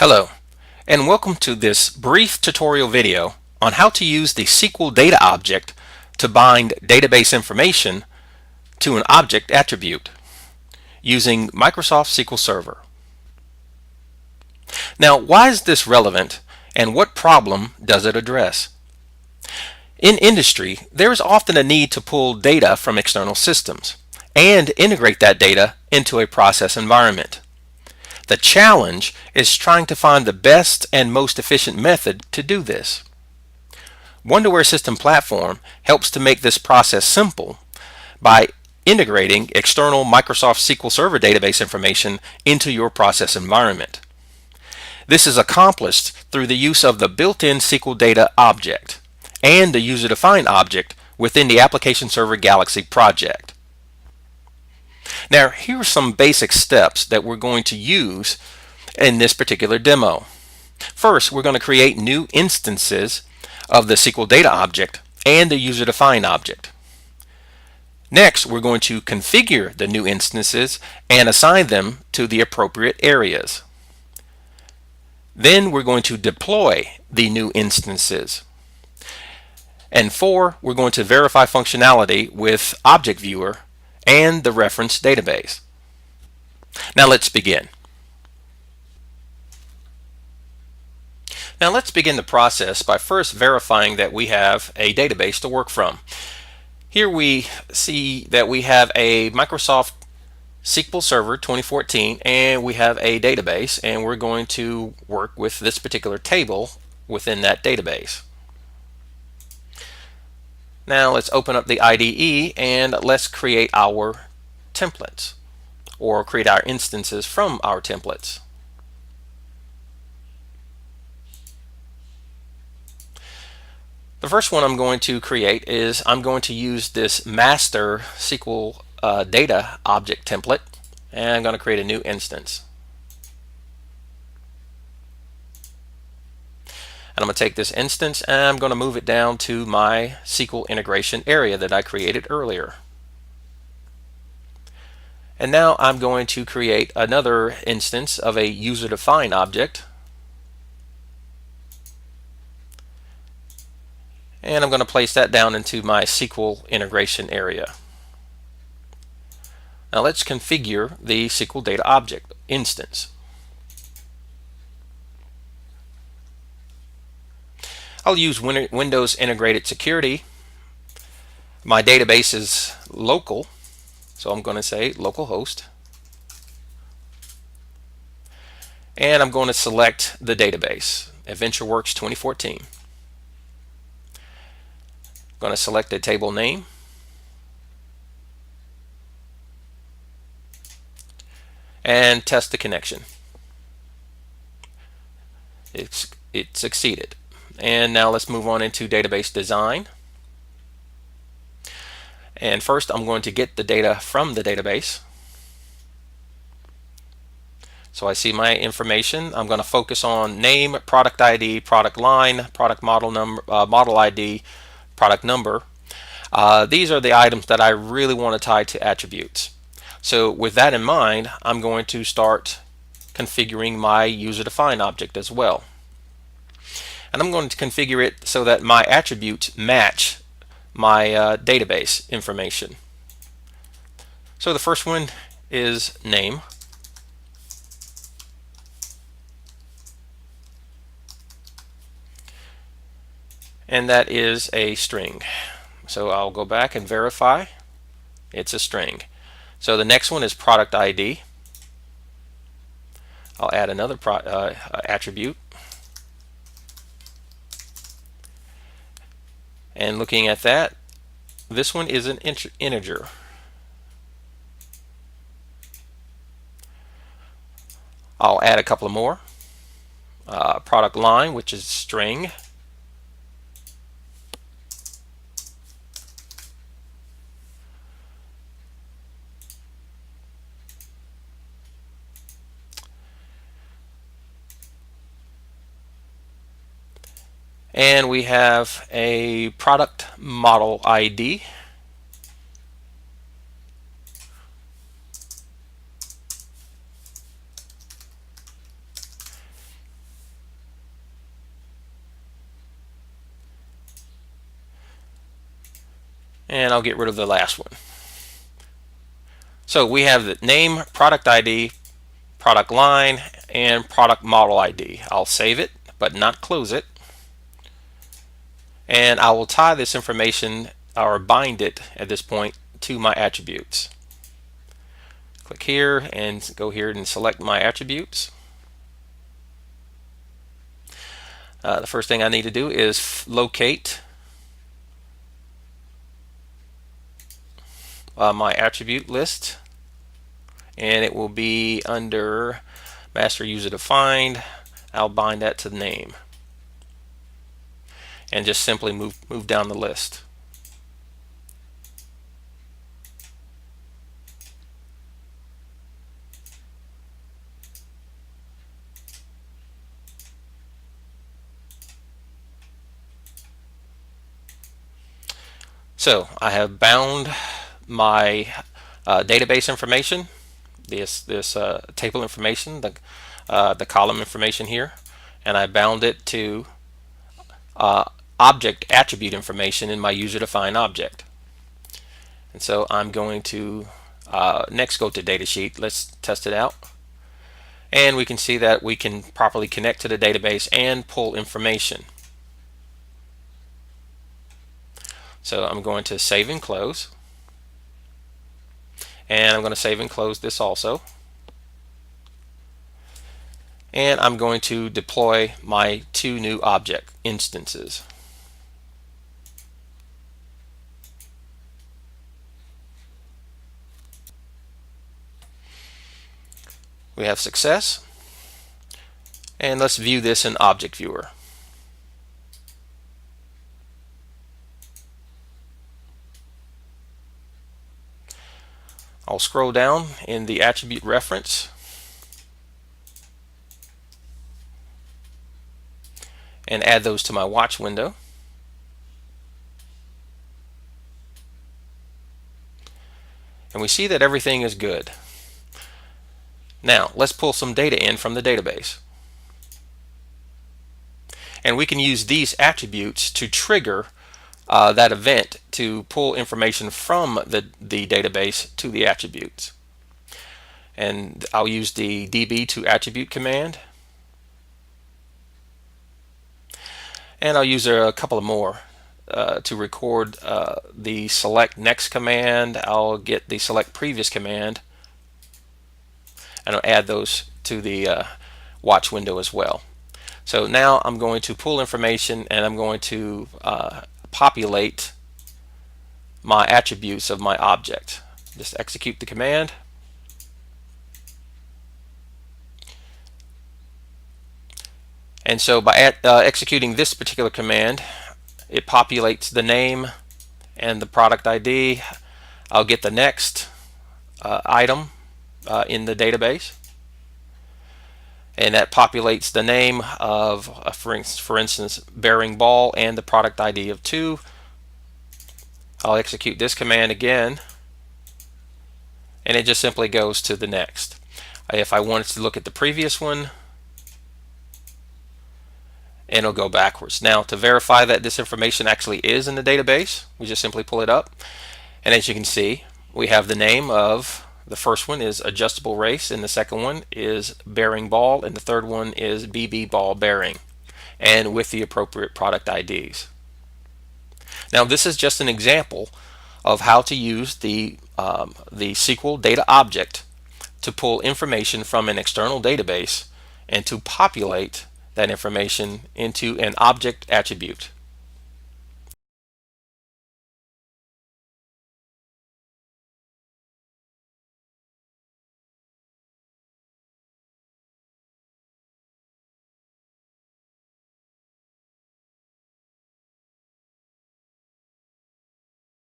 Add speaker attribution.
Speaker 1: Hello, and welcome to this brief tutorial video on how to use the SQL data object to bind database information to an object attribute using Microsoft SQL Server. Now, why is this relevant and what problem does it address? In industry, there is often a need to pull data from external systems and integrate that data into a process environment. The challenge is trying to find the best and most efficient method to do this. Wonderware System Platform helps to make this process simple by integrating external Microsoft SQL Server database information into your process environment. This is accomplished through the use of the built-in SQL data object and the user-defined object within the Application Server Galaxy project. Now, here are some basic steps that we're going to use in this particular demo. First, we're going to create new instances of the SQL data object and the user-defined object. Next, we're going to configure the new instances and assign them to the appropriate areas. Then we're going to deploy the new instances. And four, we're going to verify functionality with Object Viewer and the reference database. Now let's begin. Now let's begin the process by first verifying that we have a database to work from. Here we see that we have a Microsoft SQL Server 2014 and we have a database, and we're going to work with this particular table within that database. Now let's open up the IDE and let's create our templates, or create our instances from our templates. The first one I'm going to create is I'm going to use this master SQL data object template, and I'm going to create a new instance. And I'm going to take this instance and I'm going to move it down to my SQL integration area that I created earlier. And now I'm going to create another instance of a user-defined object. And I'm going to place that down into my SQL integration area. Now let's configure the SQL data object instance. I'll use Windows Integrated Security. My database is local, so I'm going to say localhost. And I'm going to select the database, AdventureWorks 2014. I'm going to select a table name. And test the connection. It succeeded. And now let's move on into database design. And first I'm going to get the data from the database. So I see my information. I'm going to focus on name, product ID, product line, product model number, model ID, product number. These are the items that I really want to tie to attributes. So with that in mind, I'm going to start configuring my user-defined object as well. And I'm going to configure it so that my attributes match my database information. So the first one is name. And that is a string. So I'll go back and verify it's a string. So the next one is product ID. I'll add another attribute. And looking at that, this one is an integer. I'll add a couple more. Product line, which is string. And we have a product model ID. and I'll get rid of the last one. So we have the name, product ID, product line, and product model ID. I'll save it, but not close it. And I will tie this information, or bind it at this point, to my attributes. Click here and go here and select my attributes. The first thing I need to do is locate my attribute list, and it will be under master user defined. I'll bind that to the name and just simply move down the list. So I have bound my database information, this table information, the column information here, and I bound it to object attribute information in my user-defined object. And so I'm going to next go to Datasheet. Let's test it out. And we can see that we can properly connect to the database and pull information. So I'm going to save and close. And I'm going to save and close this also. And I'm going to deploy my 2 new object instances. We have success. And let's view this in Object Viewer. I'll scroll down in the attribute reference and add those to my watch window. And we see that everything is good. Now let's pull some data in from the database. And we can use these attributes to trigger that event to pull information from the database to the attributes. And I'll use the db2attribute command. And I'll use a couple of more to record the select next command. I'll get the select previous command, and I'll add those to the watch window as well. So now I'm going to pull information, and I'm going to populate my attributes of my object. Just execute the command. And so by executing this particular command, it populates the name and the product ID. I'll get the next item in the database, and that populates the name of, for instance, bearing ball, and the product ID of 2. I'll execute this command again, and it just simply goes to the next. If I wanted to look at the previous one, and it'll go backwards. Now, to verify that this information actually is in the database, we just simply pull it up, and as you can see, we have the name of the first one is adjustable race, and the second one is bearing ball, and the third one is BB ball bearing, and with the appropriate product IDs. Now, this is just an example of how to use the SQL data object to pull information from an external database and to populate that information into an object attribute.